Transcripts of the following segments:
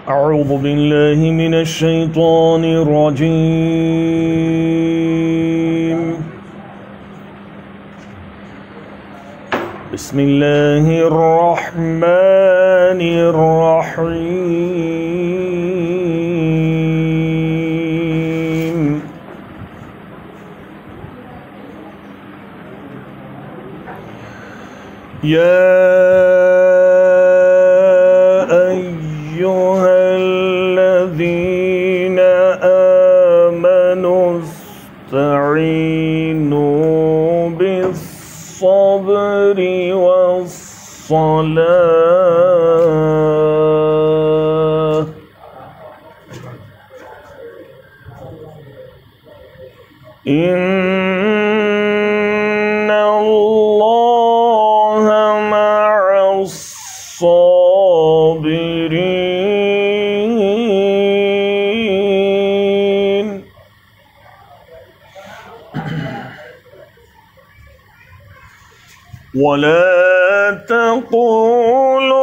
أعوذ بالله من الشيطان الرجيم. بسم الله الرحمن الرحيم. يا أيها الذين آمنوا استعينوا بالصبر والصلاة إن الله مع الصابرين. ولا تقولوا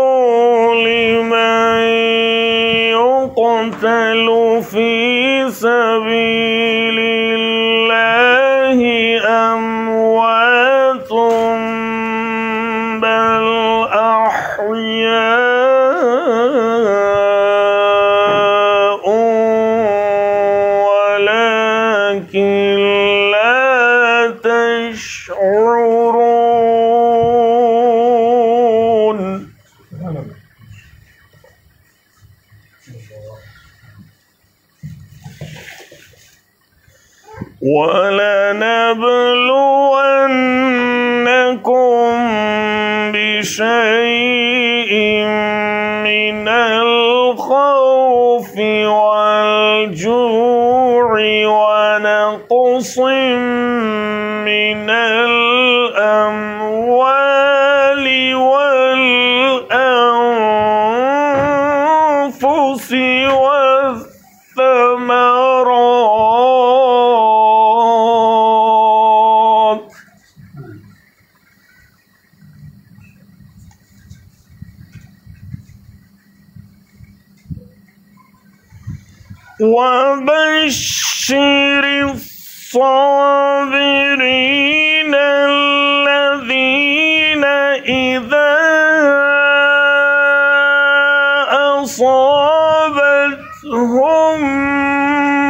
لمن يقتل في سبيل الله أموات بل أحياء ولكن لا تشعرون. ولنبلونكم بشيء من الخوف والجوع ونقص من الأموال والأنفس والثمرات وبشر الصابرين الذين إذا أصابتهم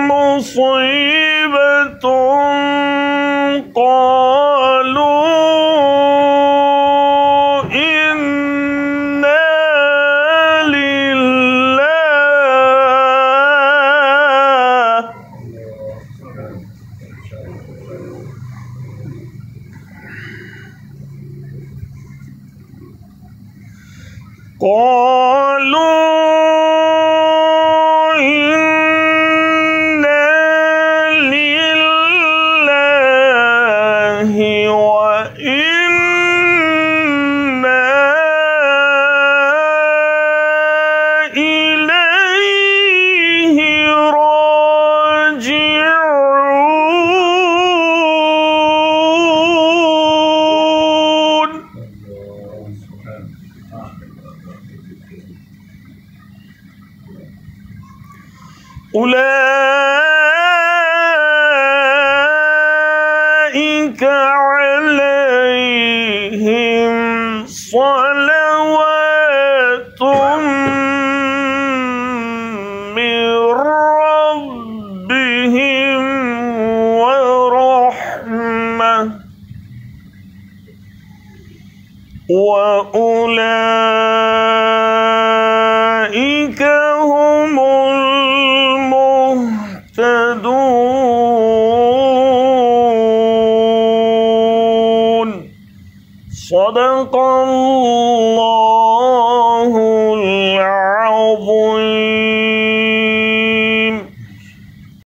مصيبة قالوا إنا لله وإنا إليه راجعون. أولئك عليهم صلوات من ربهم ورحمة وأولئك هم المهتدون. صدق الله العظيم.